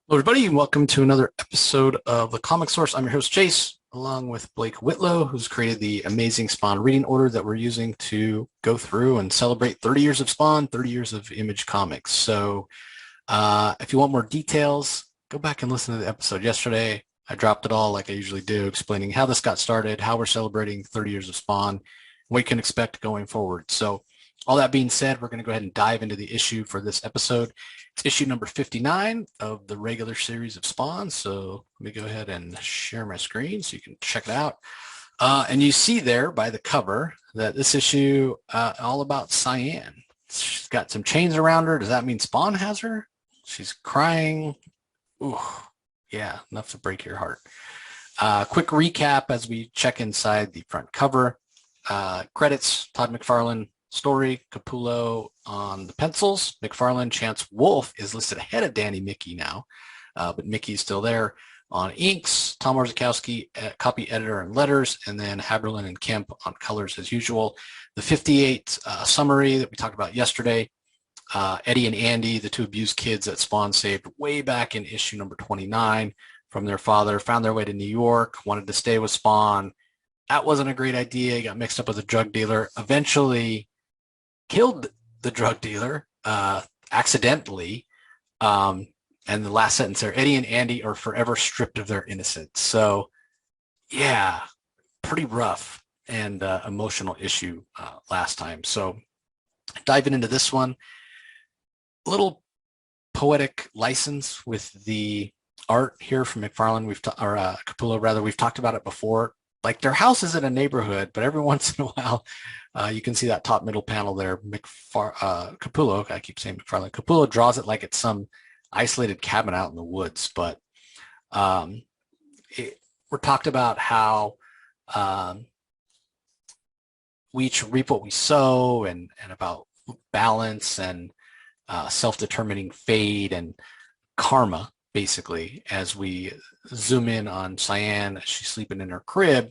Hello, everybody, and welcome to another episode of The Comic Source. I'm your host, Chase, along with Blake Whitlow, who's created the amazing Spawn reading order that we're using to go through and celebrate 30 years of Spawn, 30 years of Image Comics. So if you want more details, go back and listen to the episode yesterday. I dropped it all like I usually do, explaining how this got started, how we're celebrating 30 years of Spawn, what you can expect going forward. So all that being said, we're going to go ahead and dive into the issue for this episode. It's issue number 59 of the regular series of Spawn. So let me go ahead and share my screen so you can check it out. And you see there by the cover that this issue all about Cyan. She's got some chains around her. Does that mean Spawn has her? She's crying. Ooh, yeah, enough to break your heart. Quick recap as we check inside the front cover. Credits, Todd McFarlane, story, Capullo on the pencils. McFarlane, Chance Wolfe is listed ahead of Danny Mickey now, but Mickey's still there. On inks, Tom Orzechowski, copy editor and letters, and then Haberlin and Kemp on colors as usual. The 58 summary that we talked about yesterday, Eddie and Andy, the two abused kids that Spawn saved way back in issue number 29 from their father, found their way to New York, wanted to stay with Spawn. That wasn't a great idea. He got mixed up with a drug dealer. Eventually killed the drug dealer accidentally. And the last sentence there, Eddie and Andy are forever stripped of their innocence. So, yeah, pretty rough and emotional issue last time. So, diving into this one, a little poetic license with the art here from McFarlane. Capullo rather. We've talked about it before. Like their house is in a neighborhood, but every once in a while, you can see that top middle panel there. Capullo, I keep saying McFarlane. Capullo draws it like it's some isolated cabin out in the woods. But we're talked about how we each reap what we sow, and about balance and self-determining fate and karma, basically, as we zoom in on Cyan. She's sleeping in her crib,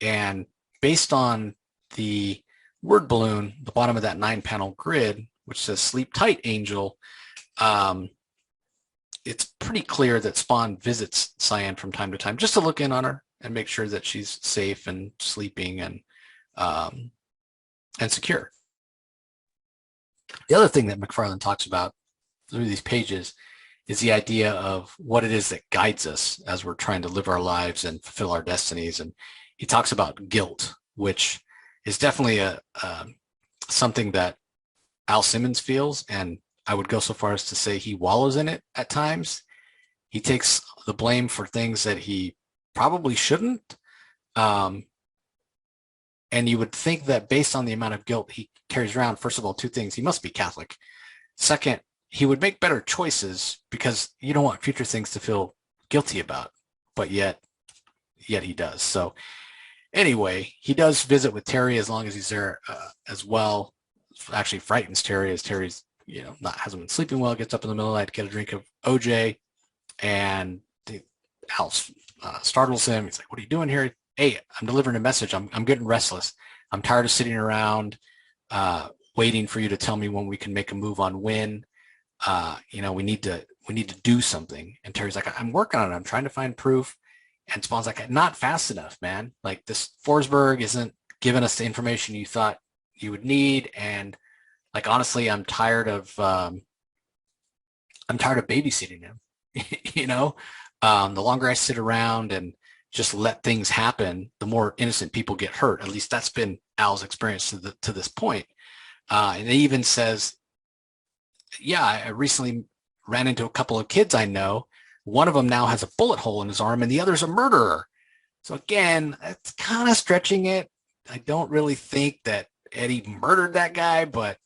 and based on the word balloon, the bottom of that 9-panel grid, which says "Sleep tight, Angel," it's pretty clear that Spawn visits Cyan from time to time just to look in on her and make sure that she's safe and sleeping and secure. The other thing that McFarlane talks about through these pages is the idea of what it is that guides us as we're trying to live our lives and fulfill our destinies. And he talks about guilt, which is definitely something that Al Simmons feels, and I would go so far as to say he wallows in it at times. He takes the blame for things that he probably shouldn't. And you would think that based on the amount of guilt he carries around, first of all, two things: he must be Catholic. Second, he would make better choices because you don't want future things to feel guilty about, but yet he does. So anyway, he does visit with Terry as long as he's there as well. Actually frightens Terry, as Terry's, hasn't been sleeping well, gets up in the middle of the night to get a drink of OJ, and Al startles him. He's like, "What are you doing here?" "Hey, I'm delivering a message. I'm getting restless. I'm tired of sitting around waiting for you to tell me when we can make a move on Wynn. We need to do something." And Terry's like, "I'm working on it. I'm trying to find proof." And Spawn's like, "Not fast enough, man. Like, this Forsberg isn't giving us the information you thought you would need. And like, honestly, I'm tired of babysitting him. The longer I sit around and just let things happen, the more innocent people get hurt. At least that's been Al's experience to this point." And he even says, "Yeah, I recently ran into a couple of kids I know. One of them now has a bullet hole in his arm, and the other's a murderer." So again, it's kind of stretching it. I don't really think that Eddie murdered that guy, but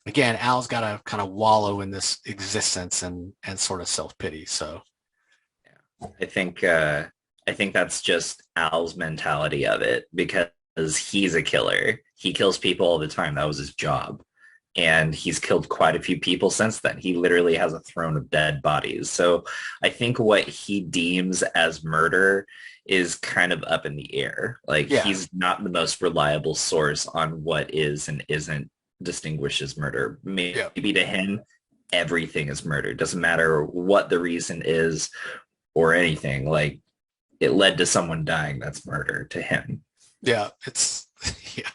again, Al's got to kind of wallow in this existence and sort of self-pity. So I think that's just Al's mentality of it, because he's a killer. He kills people all the time. That was his job. And he's killed quite a few people since then. He literally has a throne of dead bodies. So I think what he deems as murder is kind of up in the air. Like, yeah, he's not the most reliable source on what is and isn't distinguished as murder. yeah, Maybe to him, everything is murder. Doesn't matter what the reason is or anything. Like it led to someone dying. That's murder to him. Yeah, it's yeah.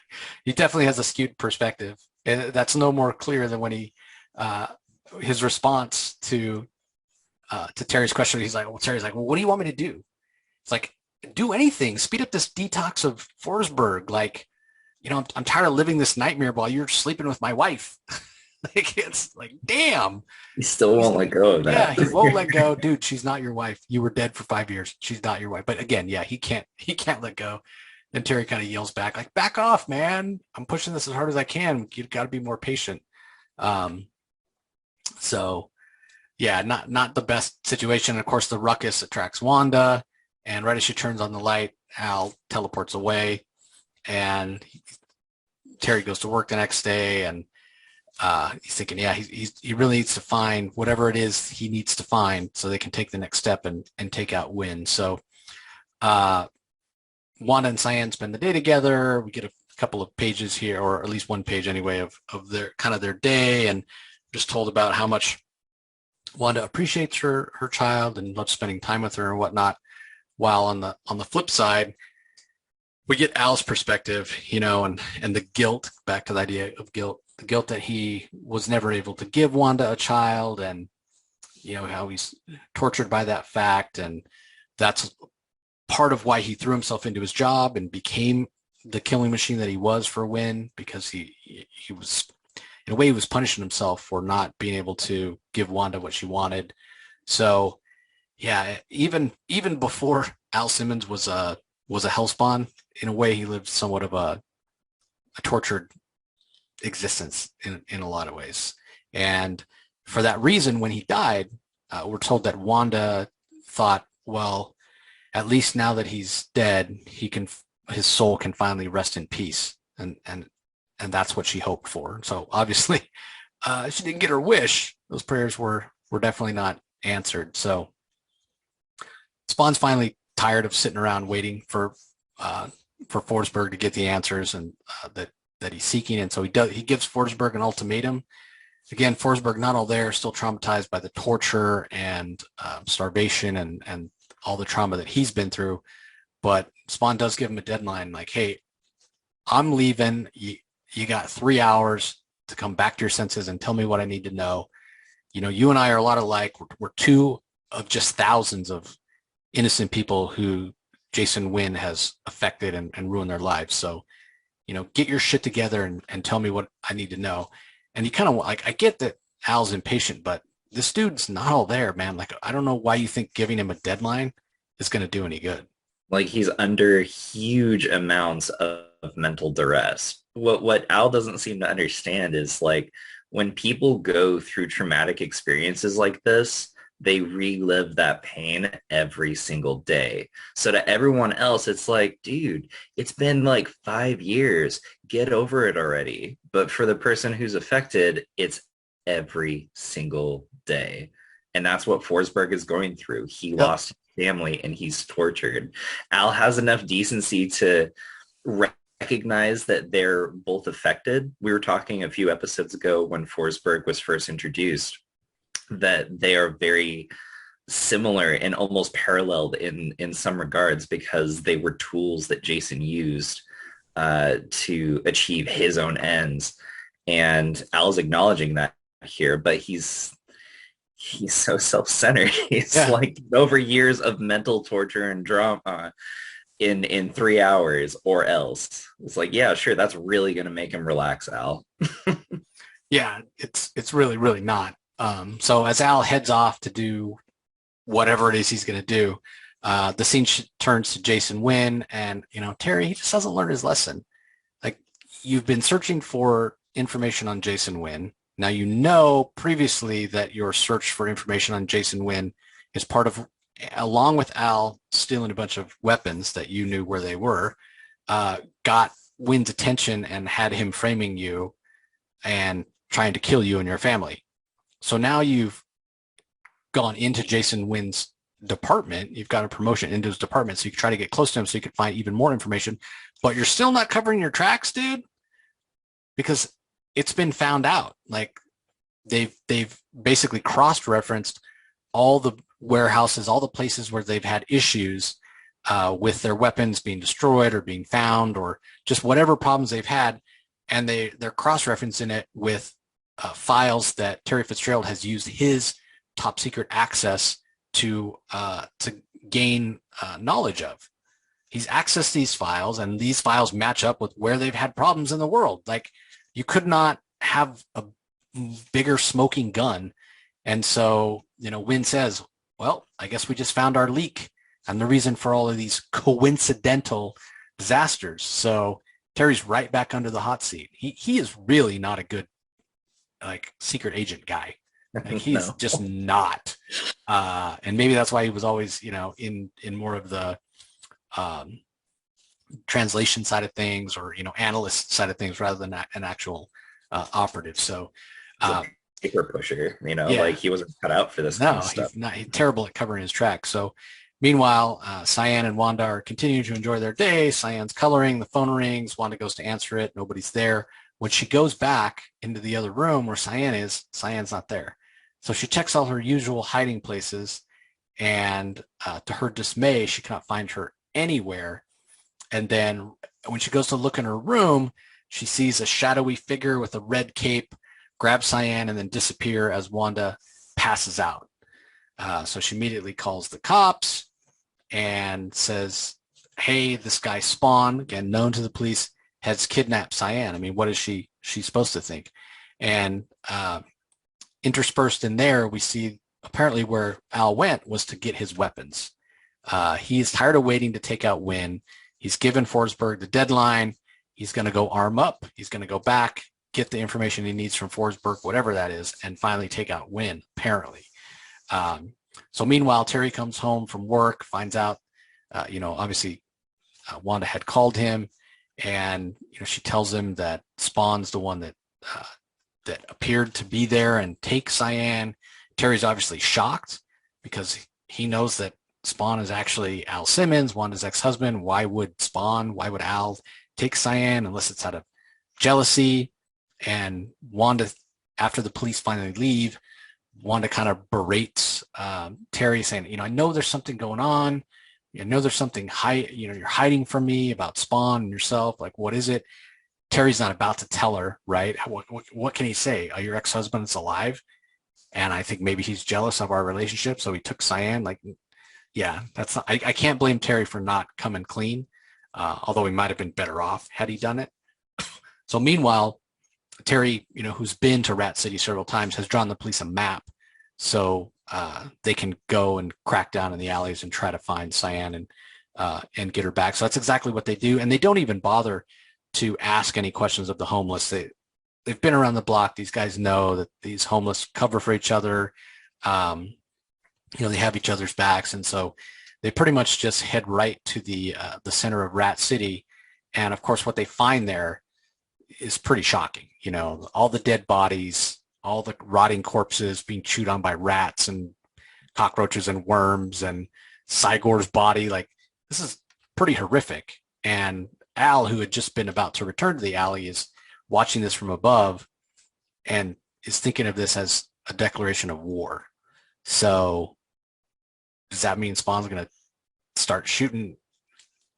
He definitely has a skewed perspective, and that's no more clear than when he uh, his response to Terry's question. Terry's like, well, what do you want me to do? It's like, do anything. Speed up this detox of Forsberg. Like, I'm tired of living this nightmare while you're sleeping with my wife. Like, it's like, damn. He still won't let go of Yeah, that. he won't let go. Dude, she's not your wife. You were dead for 5 years. She's not your wife. But again, yeah, he can't let go. And Terry kind of yells back, like, back off, man. I'm pushing this as hard as I can. You've got to be more patient. Um, so yeah, not the best situation. Of course, the ruckus attracts Wanda, and right as she turns on the light, Al teleports away, and Terry goes to work the next day, and he's thinking, yeah, he really needs to find whatever it is he needs to find so they can take the next step and take out Wynn. So uh, Wanda and Cyan spend the day together. We get a couple of pages here, or at least one page anyway, of their kind of their day, and just told about how much Wanda appreciates her child and loves spending time with her and whatnot. While on the flip side, we get Al's perspective, and the guilt, back to the idea of guilt, the guilt that he was never able to give Wanda a child, and how he's tortured by that fact, and that's part of why he threw himself into his job and became the killing machine that he was for Wynn, because he was, in a way, he was punishing himself for not being able to give Wanda what she wanted. So yeah, even before Al Simmons was a hellspawn, in a way he lived somewhat of a tortured existence in a lot of ways. And for that reason, when he died, we're told that Wanda thought, well, at least now that he's dead, his soul can finally rest in peace. And that's what she hoped for. So obviously, she didn't get her wish. Those prayers were definitely not answered. So Spawn's finally tired of sitting around waiting for Forsberg to get the answers and that he's seeking, and so he gives Forsberg an ultimatum. Again, Forsberg not all there, still traumatized by the torture and starvation and all the trauma that he's been through. But Spawn does give him a deadline, like, hey, I'm leaving. You got 3 hours to come back to your senses and tell me what I need to know. You and I are a lot alike. We're two of just thousands of innocent people who Jason Wynn has affected and ruined their lives. So, get your shit together and tell me what I need to know. And you kind of like, I get that Al's impatient, but this dude's not all there, man. Like, I don't know why you think giving him a deadline is going to do any good. Like he's under huge amounts of mental duress. What Al doesn't seem to understand is like when people go through traumatic experiences like this, they relive that pain every single day. So to everyone else, it's like, dude, it's been like 5 years. Get over it already. But for the person who's affected, it's every single day. And that's what Forsberg is going through. He lost his family and he's tortured. Al has enough decency to recognize that they're both affected. We were talking a few episodes ago when Forsberg was first introduced that they are very similar and almost paralleled in some regards because they were tools that Jason used to achieve his own ends. And Al's acknowledging that here, but he's so self-centered. He's like over years of mental torture and drama in 3 hours or else. It's like, yeah, sure, that's really going to make him relax, Al. Yeah, it's really, really not. So as Al heads off to do whatever it is he's going to do, the scene turns to Jason Wynn, and Terry, he just hasn't learned his lesson. Like, you've been searching for information on Jason Wynn. Now previously that your search for information on Jason Wynn is part of, along with Al stealing a bunch of weapons that you knew where they were, got Wynn's attention and had him framing you and trying to kill you and your family. So now you've gone into Jason Wynn's department. You've got a promotion into his department, so you can try to get close to him so you can find even more information. But you're still not covering your tracks, dude, because it's been found out. Like, they've basically cross-referenced all the warehouses, all the places where they've had issues with their weapons being destroyed or being found, or just whatever problems they've had, and they're cross-referencing it with files that Terry Fitzgerald has used his top secret access to gain knowledge of. He's accessed these files, and these files match up with where they've had problems in the world. Like, you could not have a bigger smoking gun. And so, Wynn says, well, I guess we just found our leak and the reason for all of these coincidental disasters. So Terry's right back under the hot seat. He is really not a good secret agent guy. Like, he's No. just not. And maybe that's why he was always, in more of the translation side of things, or, analyst side of things, rather than an actual operative. So paper pusher, yeah. like, he wasn't cut out for this kind of stuff. He's terrible at covering his tracks. So meanwhile, Cyan and Wanda are continuing to enjoy their day. Cyan's coloring, the phone rings, Wanda goes to answer it, nobody's there. When she goes back into the other room where Cyan is, Cyan's not there. So she checks all her usual hiding places, and to her dismay, she cannot find her anywhere. And then when she goes to look in her room, she sees a shadowy figure with a red cape grab Cyan and then disappear as Wanda passes out. So she immediately calls the cops and says, hey, this guy Spawn, again known to the police, has kidnapped Cyan. I mean, what is she supposed to think? And interspersed in there, we see apparently where Al went was to get his weapons. He's tired of waiting to take out Wynn. He's given Forsberg the deadline. He's going to go arm up. He's going to go back, get the information he needs from Forsberg, whatever that is, and finally take out Wynn, apparently. So meanwhile, Terry comes home from work, finds out, obviously Wanda had called him, and she tells him that Spawn's the one that appeared to be there and take Cyan. Terry's obviously shocked because he knows that Spawn is actually Al Simmons, Wanda's ex-husband. Why would Al take Cyan unless it's out of jealousy? And Wanda, after the police finally leave, Wanda kind of berates Terry, saying, I know there's something going on. I know there's something you're hiding from me about Spawn and yourself. Like, what is it? Terry's not about to tell her, right? What can he say? Your ex-husband's alive, and I think maybe he's jealous of our relationship, so he took Cyan. Like, yeah, that's not, I can't blame Terry for not coming clean, although he might have been better off had he done it. So meanwhile, Terry, who's been to Rat City several times, has drawn the police a map so they can go and crack down in the alleys and try to find Cyan and get her back. So that's exactly what they do, and they don't even bother to ask any questions of the homeless. They've been around the block. These guys know that these homeless cover for each other. They have each other's backs, and so they pretty much just head right to the center of Rat City. And of course, what they find there is pretty shocking. All the dead bodies, all the rotting corpses being chewed on by rats and cockroaches and worms, and Cygor's body. Like, this is pretty horrific. And Al, who had just been about to return to the alley, is watching this from above and is thinking of this as a declaration of war. So does that mean Spawn's going to start shooting,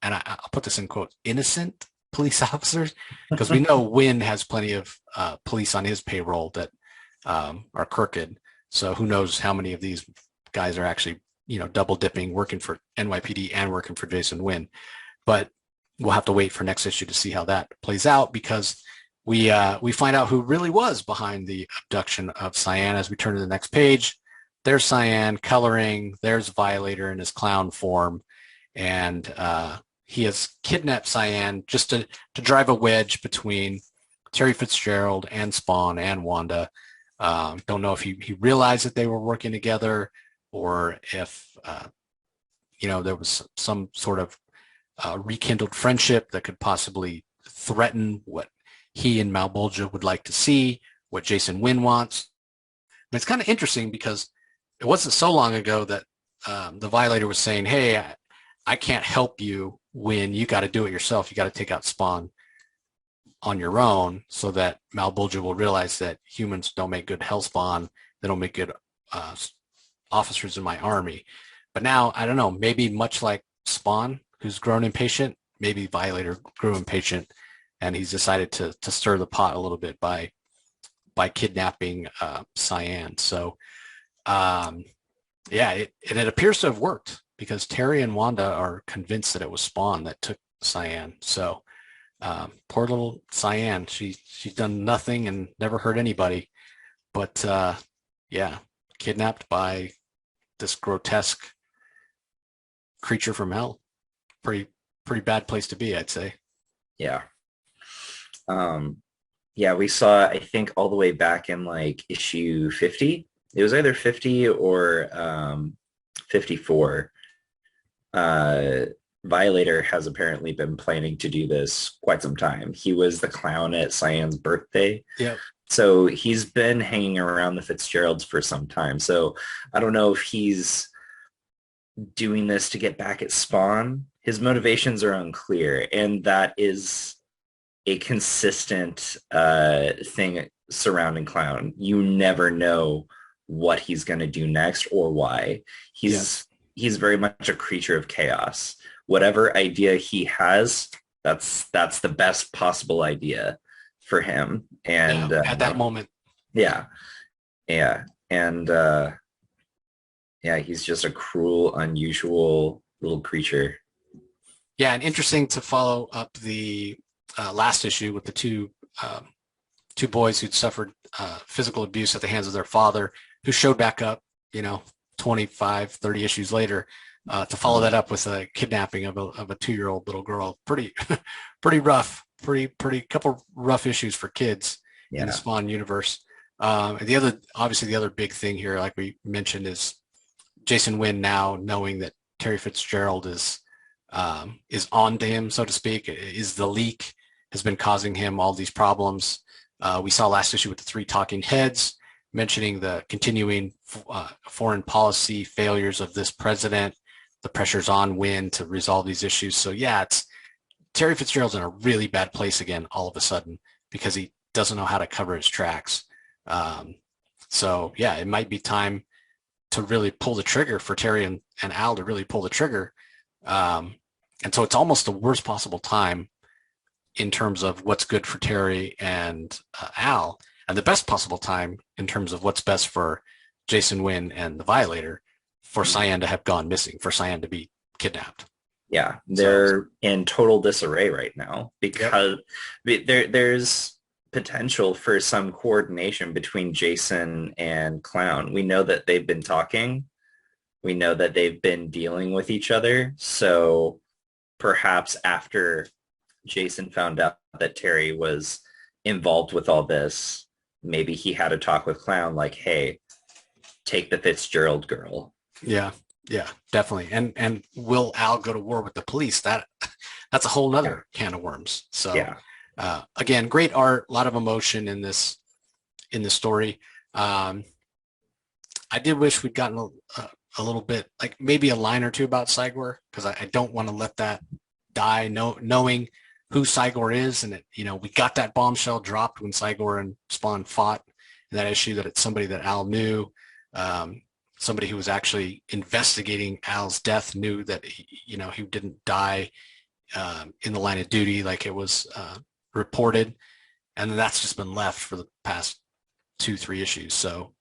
and I'll put this in quotes, innocent police officers? Because we know Wynn has plenty of police on his payroll that are crooked. So who knows how many of these guys are actually, double dipping, working for NYPD and working for Jason Wynn. But we'll have to wait for next issue to see how that plays out, because we find out who really was behind the abduction of Cyan as we turn to the next page. There's Cyan coloring. There's Violator in his clown form. And he has kidnapped Cyan just to drive a wedge between Terry Fitzgerald and Spawn and Wanda. Don't know if he realized that they were working together, or if, there was some sort of rekindled friendship that could possibly threaten what he and Malbolgia would like to see, what Jason Wynn wants. But it's kind of interesting because it wasn't so long ago that the Violator was saying, hey, I can't help you, Wynn. You got to do it yourself. You got to take out Spawn. on your own so that Malbolgia will realize that humans don't make good Hellspawn. They don't make good officers in my army. But now, I don't know, maybe much like Spawn, who's grown impatient, maybe Violator grew impatient, and he's decided to stir the pot a little bit by kidnapping Cyan. So, yeah, it appears to have worked because Terry and Wanda are convinced that it was Spawn that took Cyan. So, poor little Cyan, she's done nothing and never hurt anybody, but yeah, kidnapped by this grotesque creature from hell. Pretty bad place to be, I'd say. Yeah. Yeah, we saw, I think, all the way back in like issue 50. It was either 50 or 54. Violator has apparently been planning to do this quite some time. He was the clown at Cyan's birthday. Yep. So he's been hanging around the Fitzgeralds for some time. So I don't know if he's doing this to get back at Spawn. His motivations are unclear, and that is a consistent thing surrounding Clown. You never know what he's going to do next or why. He's very much a creature of chaos. Whatever idea he has, that's the best possible idea for him. And at that moment. Yeah. And yeah, he's just a cruel, unusual little creature. Yeah, and interesting to follow up the last issue with the two boys who'd suffered physical abuse at the hands of their father, who showed back up, 25, 30 issues later, to follow that up with a kidnapping of a 2-year-old little girl. Pretty rough, pretty couple rough issues for kids in the Spawn universe. And the other big thing here, like we mentioned, is Jason Wynn now knowing that Terry Fitzgerald is on to him, so to speak, is the leak, has been causing him all these problems. We saw last issue with the 3 talking heads mentioning the continuing foreign policy failures of this president, the pressures on Wynn to resolve these issues. So yeah, Terry Fitzgerald's in a really bad place again all of a sudden because he doesn't know how to cover his tracks. So yeah, it might be time to really pull the trigger for Terry and Al to really pull the trigger. And so it's almost the worst possible time in terms of what's good for Terry and Al, and the best possible time in terms of what's best for Jason Wynn and the Violator, for Cyan to have gone missing, for Cyan to be kidnapped. Yeah, they're in total disarray right now because there's potential for some coordination between Jason and Clown. We know that they've been talking. We know that they've been dealing with each other. So perhaps after Jason found out that Terry was involved with all this, maybe he had a talk with Clown like, hey, take the Fitzgerald girl. Yeah, definitely. And will Al go to war with the police? That's a whole nother can of worms. So again, great art, a lot of emotion in this story. I did wish we'd gotten a little bit, like maybe a line or two about Cygor, because I don't want to let that die, knowing who Cygor is. And we got that bombshell dropped when Cygor and Spawn fought in that issue, that it's somebody that Al knew. Somebody who was actually investigating Al's death knew that he didn't die in the line of duty like it was reported, and then that's just been left for the past 2-3 issues. So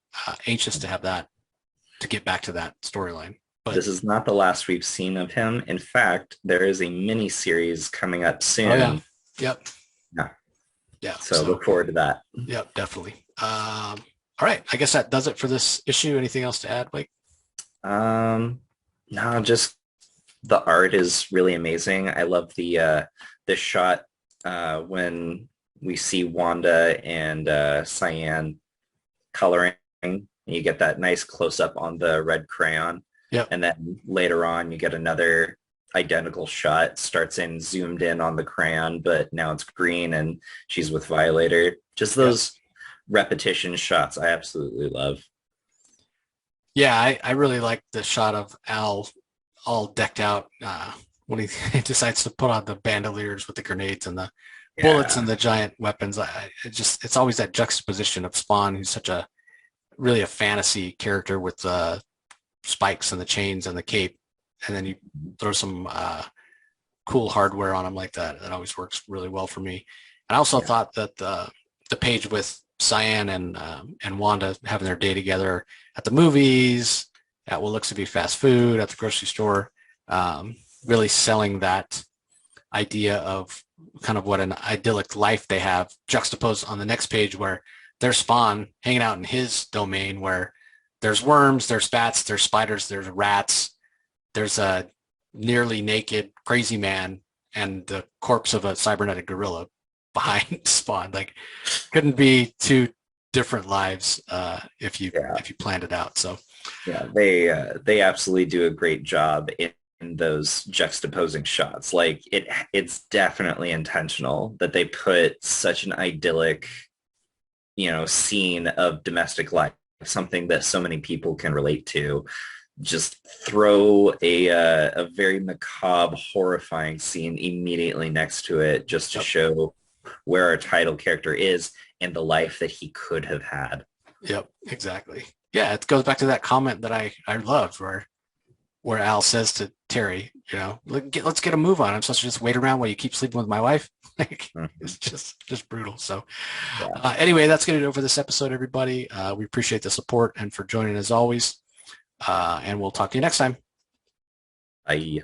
anxious to have that, to get back to that storyline. But this is not the last we've seen of him. In fact, there is a mini series coming up soon. Oh, yeah. Yep. Yeah. So look forward to that. Yep, definitely. All right, I guess that does it for this issue. Anything else to add, Blake? No, just the art is really amazing. I love the shot when we see Wanda and Cyan coloring. You get that nice close-up on the red crayon. Yep. And then later on, you get another identical shot. Starts in zoomed in on the crayon, but now it's green and she's with Violator. Just those repetition shots I absolutely love. Yeah, I really like the shot of Al all decked out when he decides to put on the bandoliers with the grenades and the bullets Yeah. and the giant weapons. It's always that juxtaposition of Spawn, who's such a really a fantasy character with the spikes and the chains and the cape, and then you throw some cool hardware on him like that. That always works really well for me. And I also Yeah. thought that the page with Cyan and Wanda having their day together at the movies, at what looks to be fast food, at the grocery store, really selling that idea of kind of what an idyllic life they have, juxtaposed on the next page where there's Spawn hanging out in his domain where there's worms, there's bats, there's spiders, there's rats, there's a nearly naked crazy man and the corpse of a cybernetic gorilla behind Spawn. Like, couldn't be two different lives Yeah. if you planned it out. So Yeah, they absolutely do a great job in those juxtaposing shots. Like it's definitely intentional that they put such an idyllic, scene of domestic life, something that so many people can relate to. Just throw a very macabre, horrifying scene immediately next to it, just to yep, show where our title character is and the life that he could have had. yep, exactly. Yeah, it goes back to that comment that I loved where Al says to Terry, let's get a move on. I'm supposed to just wait around while you keep sleeping with my wife. Like, Mhm. it's just brutal. So Yeah. anyway, that's going to do it for this episode, everybody. We appreciate the support and for joining as always. And we'll talk to you next time. I